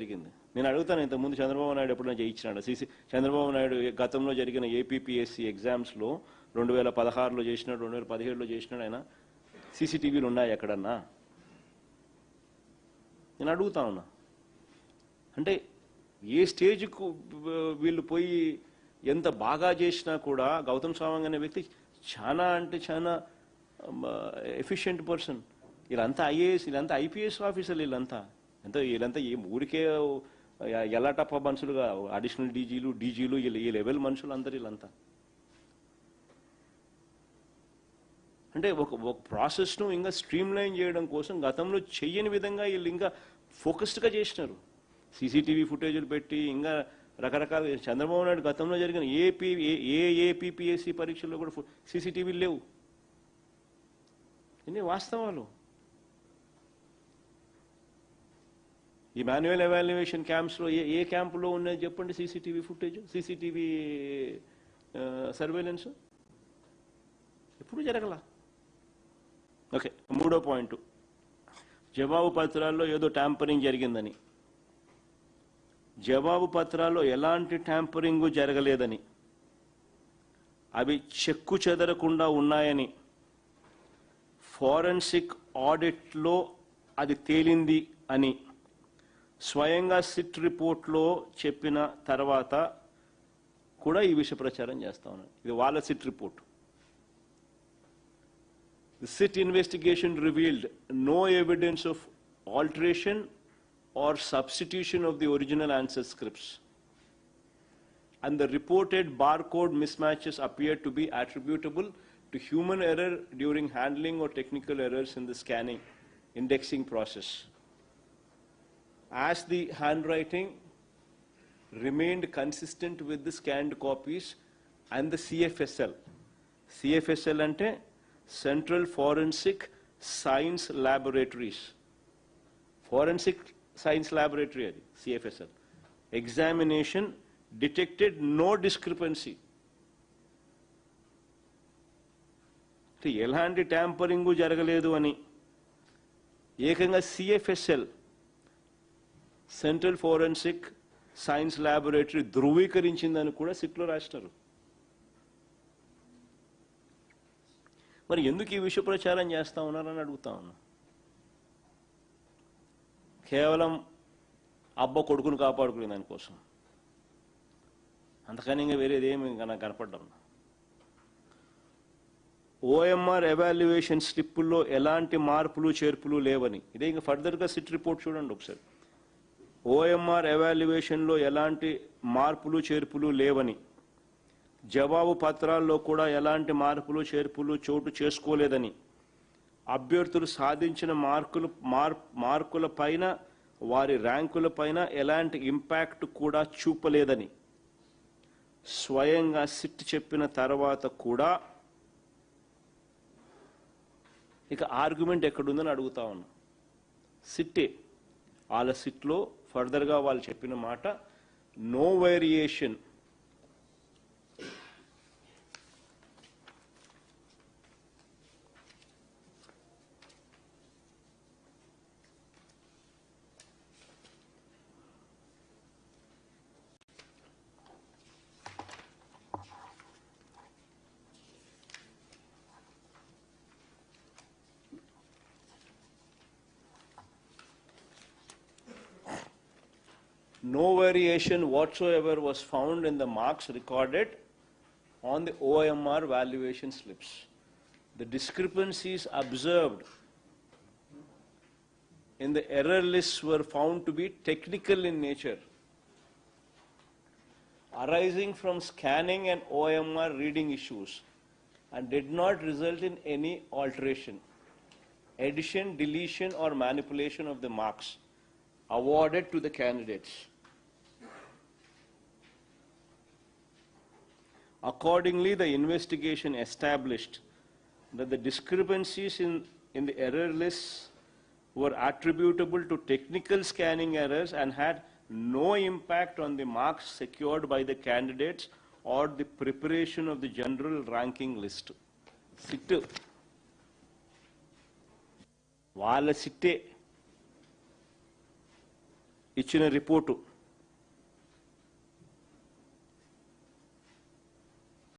జరిగింది. నేను అడుగుతాను, ఇంతకుముందు చంద్రబాబు నాయుడు ఎప్పుడైనా చేయించినాడు? చంద్రబాబు నాయుడు గతంలో జరిగిన ఏపీపీఎస్సీ ఎగ్జామ్స్లో 2016లో చేసినాడు, 2017లో చేసినాడు. ఆయన సీసీటీవీలు ఉన్నాయి ఎక్కడన్నా? నేను అడుగుతా ఉన్నా. అంటే ఏ స్టేజ్కు వీళ్ళు పోయి ఎంత బాగా చేసినా కూడా గౌతమ్ సవాంగ్ అనే వ్యక్తి చాలా అంటే చాలా ఎఫిషియెంట్ పర్సన్. వీళ్ళంతా ఐఏఎస్, వీళ్ళంతా ఐపీఎస్ ఆఫీసర్లు. వీళ్ళంతా ఏం ఊరికే ఎలా టప్ప మనుషులుగా అడిషనల్ డీజీలు ఈ లెవెల్ మనుషులు అందరు వీళ్ళంతా. అంటే ఒక ప్రాసెస్ను ఇంకా స్ట్రీమ్ లైన్ చేయడం కోసం గతంలో చెయ్యని విధంగా వీళ్ళు ఇంకా ఫోకస్డ్గా చేసినారు. సీసీటీవీ ఫుటేజీలు పెట్టి ఇంకా రకరకాల. చంద్రబాబు నాయుడు గతంలో జరిగిన ఏపీపీఎస్సీ పరీక్షల్లో కూడా సీసీటీవీలు లేవు. ఇన్ని వాస్తవాలు. ఈ మాన్యువల్ ఎవాల్యుయేషన్ క్యాంప్స్లో ఏ క్యాంపులో ఉన్నది చెప్పండి సీసీటీవీ ఫుటేజ్, సీసీటీవీ సర్వేలెన్స్? ఎప్పుడు జరగల. ఓకే, మూడో పాయింట్, జవాబు పత్రాల్లో ఏదో ట్యాంపరింగ్ జరిగిందని. జవాబు పత్రాల్లో ఎలాంటి ట్యాంపరింగ్ జరగలేదని, అవి చెక్కు చెదరకుండా ఉన్నాయని ఫోరెన్సిక్ ఆడిట్లో అది తేలింది అని స్వయంగా సిట్ రిపోర్ట్లో చెప్పిన తర్వాత కూడా ఈ విషయ ప్రచారం చేస్తా ఉన్నారు. ఇది వాళ్ళ SIT report. The SIT investigation revealed no evidence of alteration or substitution of the original answer scripts, and the reported barcode mismatches appear to be attributable to human error during handling or technical errors in the scanning indexing process. As the handwriting remained consistent with the scanned copies and the CFSL. CFSL ante Central Forensic Science Laboratories. Forensic Science Laboratory అది CFSL. Examination detected no discrepancy. ఎలాంటి tampering జరగలేదు అని ఏకంగా CFSL central forensic science laboratory ధృవీకరించిందని కూడా సిట్లో రాసినారు. మరి ఎందుకు ఈ విషయ ప్రచారం చేస్తూ ఉన్నారని అడుగుతా ఉన్నా. కేవలం అబ్బ కొడుకును కాపాడుకునే దానికోసం, అంతకని ఇంకా వేరేదేమి నాకు కనపడ్డాం. ఓఎంఆర్ ఎవాల్యుయేషన్ స్లిప్పుల్లో ఎలాంటి మార్పులు చేర్పులు లేవని. ఇదే ఇంకా ఫర్దర్గా సిట్ రిపోర్ట్ చూడండి ఒకసారి. ఓఎంఆర్ ఎవాల్యుయేషన్లో ఎలాంటి మార్పులు చేర్పులు లేవని, జవాబు పత్రాల్లో కూడా ఎలాంటి మార్పులు చేర్పులు చోటు చేసుకోలేదని, అభ్యర్థులు సాధించిన మార్కుల పైన వారి ర్యాంకుల పైన ఎలాంటి ఇంపాక్ట్ కూడా చూపలేదని స్వయంగా సిట్ చెప్పిన తర్వాత కూడా ఇక ఆర్గ్యుమెంట్ ఎక్కడుందని అడుగుతా ఉన్నా. సిట్టే వాళ్ళ సిట్లో ఫర్దర్గా వాళ్ళు చెప్పిన మాట, no variation no variation whatsoever was found in the marks recorded on the OMR valuation slips. The discrepancies observed in the error lists were found to be technical in nature, arising from scanning and OMR reading issues, and did not result in any alteration, addition, deletion, or manipulation of the marks awarded to the candidates. Accordingly, the investigation established that the discrepancies in the error lists were attributable to technical scanning errors and had no impact on the marks secured by the candidates or the preparation of the general ranking list. Sit. వాళ్ళ సిట్టే ఇచ్చిన report